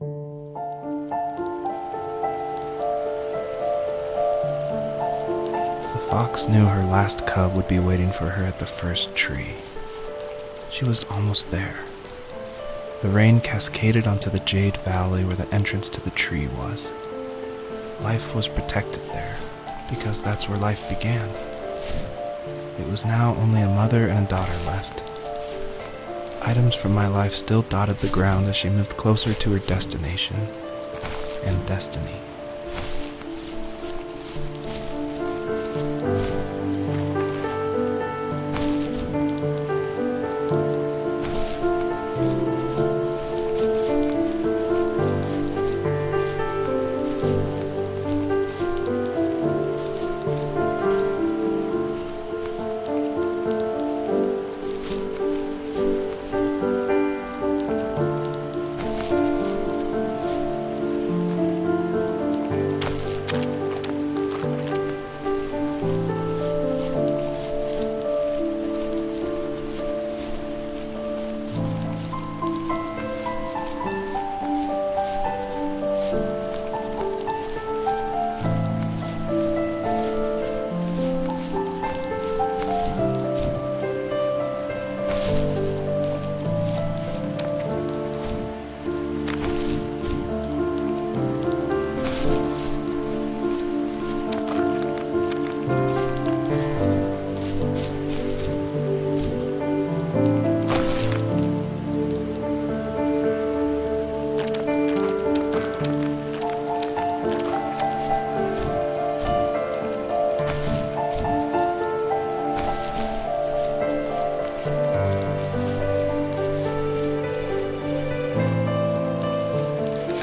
The fox knew her last cub would be waiting for her at the first tree. She was almost there. The rain cascaded onto the jade valley where the entrance to the tree was. Life was protected there, because that's where life began. It was now only a mother and a daughter left. Items from my life still dotted the ground as she moved closer to her destination and destiny.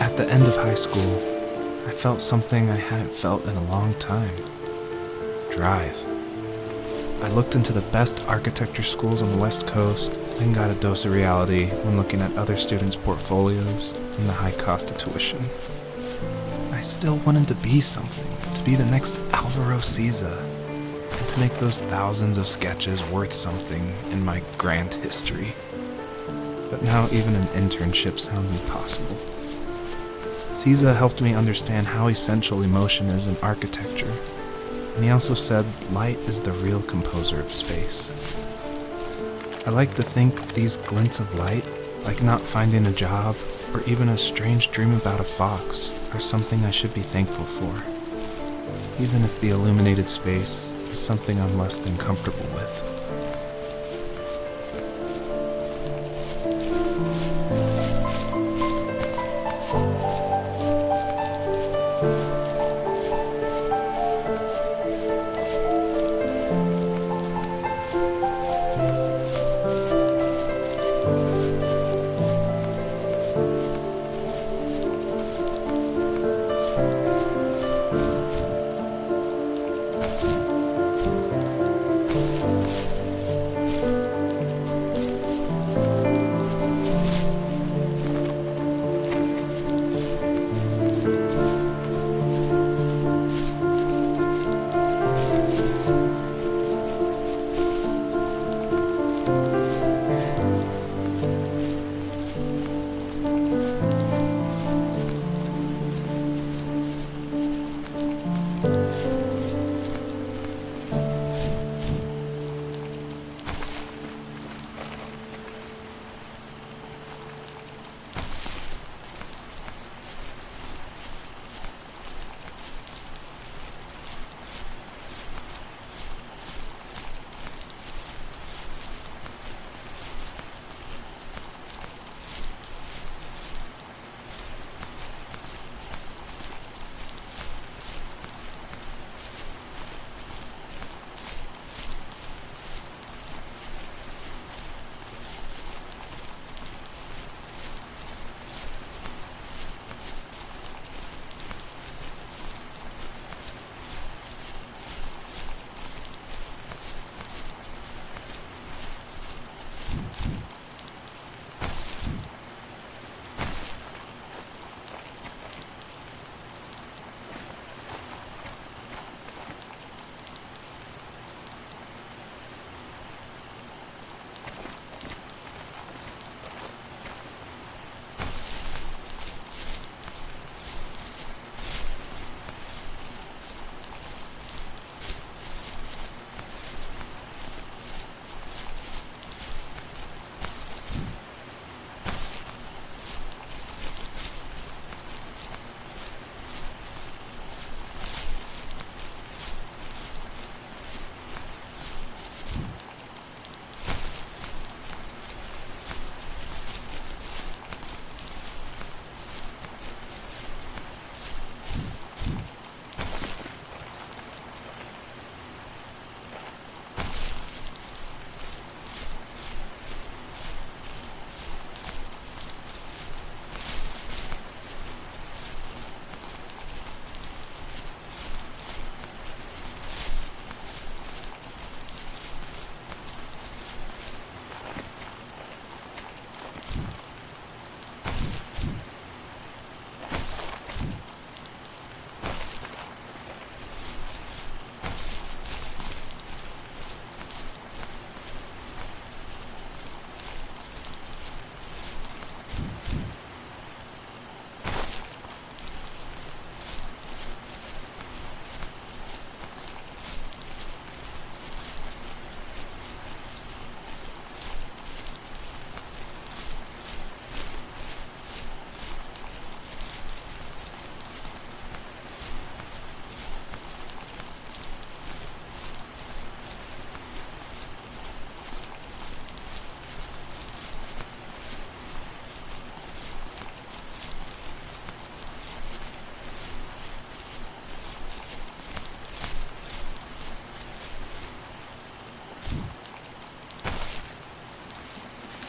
At the end of high school, I felt something I hadn't felt in a long time. Drive. I looked into the best architecture schools on the West Coast, then got a dose of reality when looking at other students' portfolios and the high cost of tuition. I still wanted to be something, to be the next Alvaro Siza, and to make those thousands of sketches worth something in my grand history. But now even an internship sounds impossible. Siza helped me understand how essential emotion is in architecture, and he also said light is the real composer of space. I like to think these glints of light, like not finding a job or even a strange dream about a fox, are something I should be thankful for, even if the illuminated space is something I'm less than comfortable with.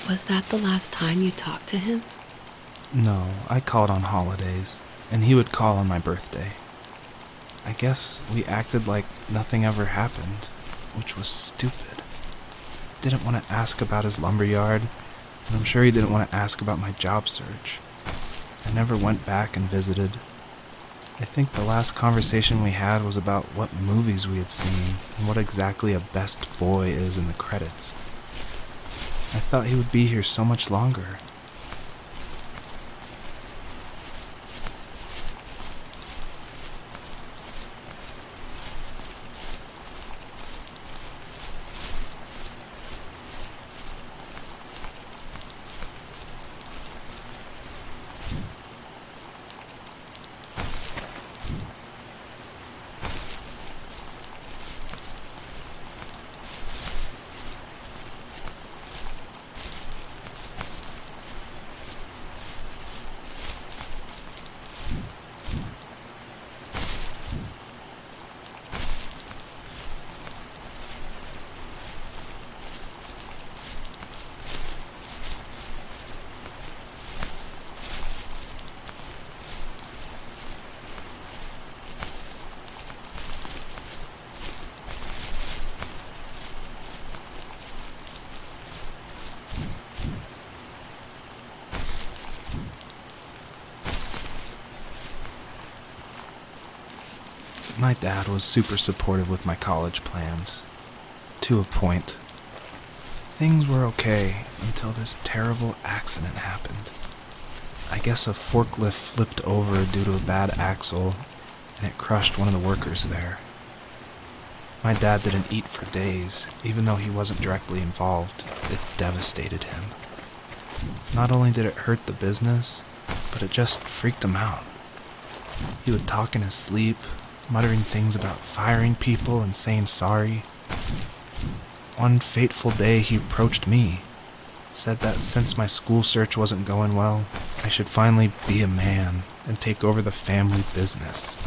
Was that the last time you talked to him? No, I called on holidays, and he would call on my birthday. I guess we acted like nothing ever happened, which was stupid. Didn't want to ask about his lumberyard, and I'm sure he didn't want to ask about my job search. I never went back and visited. I think the last conversation we had was about what movies we had seen and what exactly a best boy is in the credits. I thought he would be here so much longer. My dad was super supportive with my college plans. To a point. Things were okay until this terrible accident happened. I guess a forklift flipped over due to a bad axle, and it crushed one of the workers there. My dad didn't eat for days, even though he wasn't directly involved. It devastated him. Not only did it hurt the business, but it just freaked him out. He would talk in his sleep, muttering things about firing people and saying sorry. One fateful day he approached me, said that since my school search wasn't going well, I should finally be a man and take over the family business.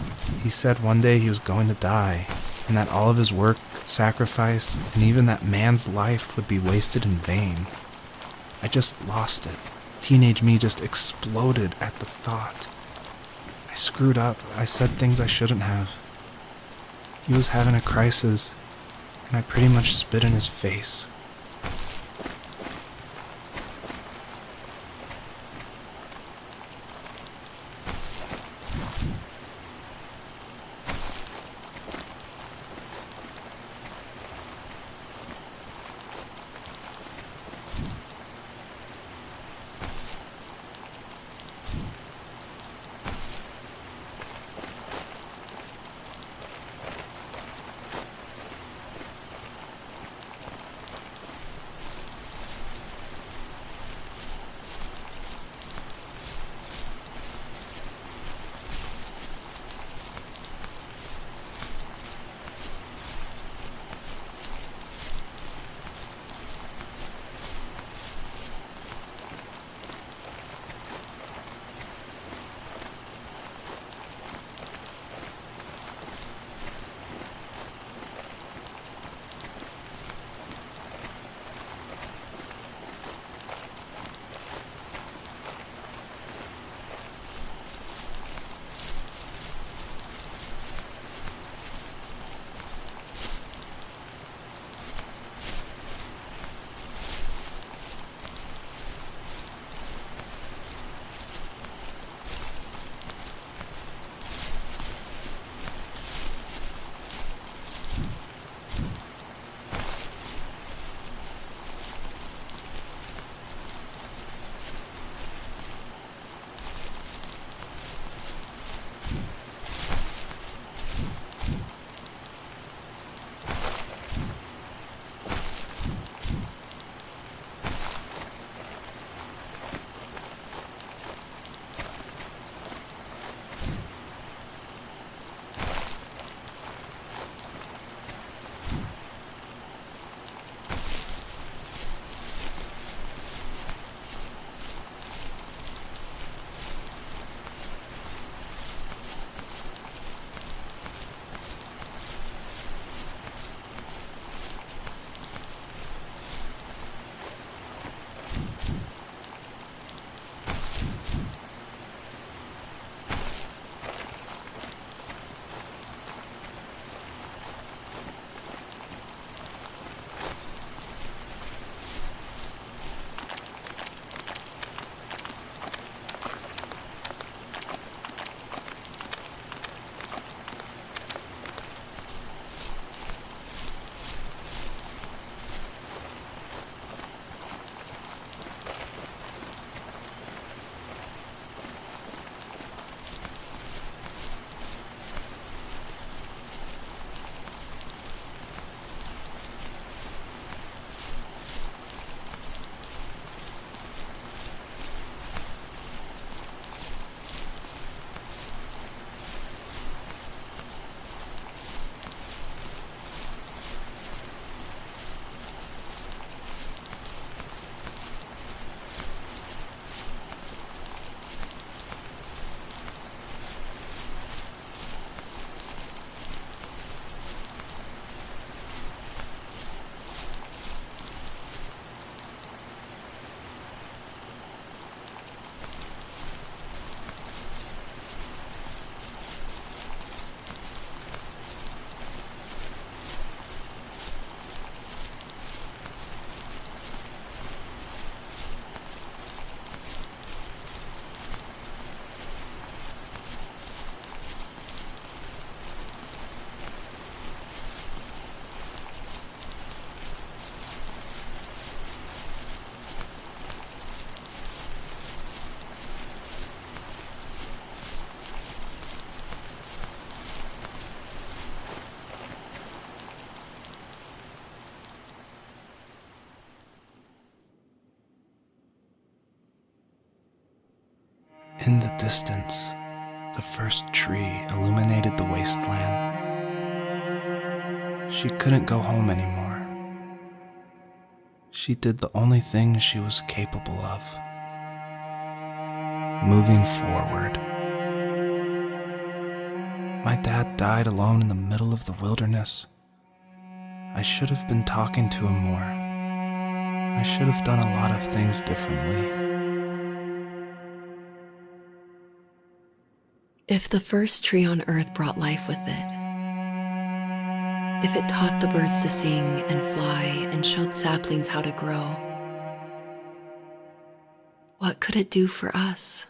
He said one day he was going to die, and that all of his work, sacrifice, and even that man's life would be wasted in vain. I just lost it. Teenage me just exploded at the thought. I screwed up. I said things I shouldn't have. He was having a crisis, and I pretty much spit in his face. In the distance, the first tree illuminated the wasteland. She couldn't go home anymore. She did the only thing she was capable of: moving forward. My dad died alone in the middle of the wilderness. I should have been talking to him more. I should have done a lot of things differently. If the first tree on earth brought life with it, if it taught the birds to sing and fly and showed saplings how to grow, what could it do for us?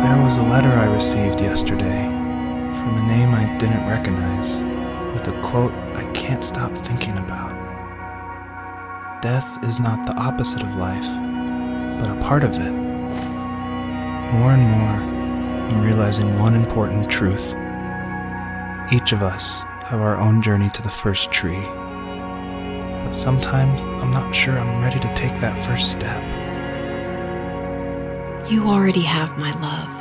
There was a letter I received yesterday from a name I didn't recognize, with a quote I can't stop thinking about. Death is not the opposite of life, but a part of it. More and more, I'm realizing one important truth. Each of us have our own journey to the first tree, but sometimes I'm not sure I'm ready to take that first step. You already have my love.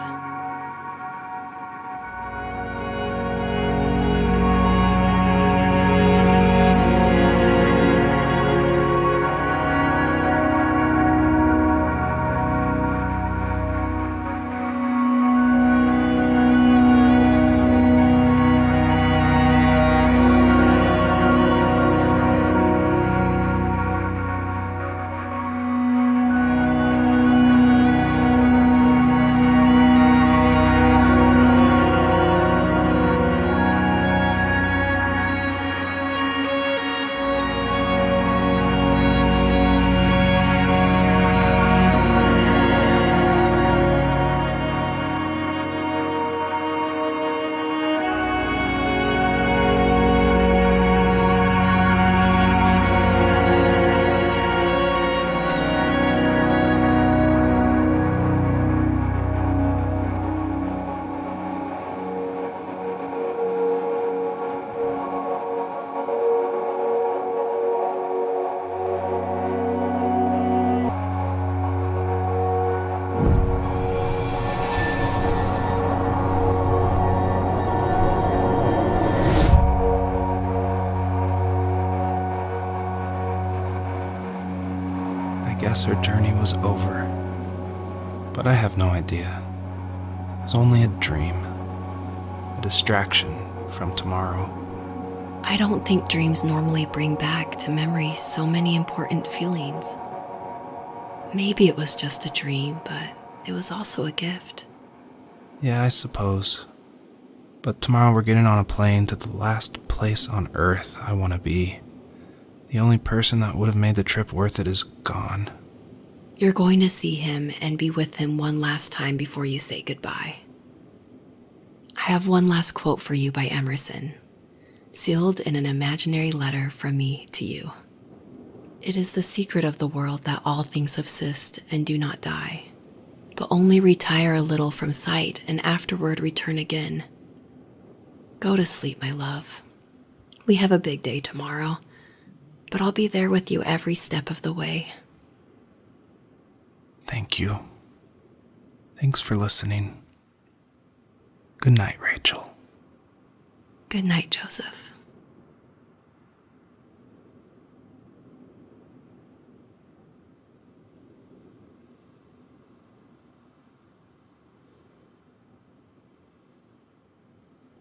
I guess her journey was over, but I have no idea. It was only a dream, a distraction from tomorrow. I don't think dreams normally bring back to memory so many important feelings. Maybe it was just a dream, but it was also a gift. Yeah, I suppose. But tomorrow we're getting on a plane to the last place on Earth I want to be. The only person that would have made the trip worth it is gone. You're going to see him and be with him one last time before you say goodbye. I have one last quote for you by Emerson, sealed in an imaginary letter from me to you. It is the secret of the world that all things subsist and do not die, but only retire a little from sight and afterward return again. Go to sleep, my love. We have a big day tomorrow, but I'll be there with you every step of the way. Thank you. Thanks for listening. Good night, Rachel. Good night, Joseph.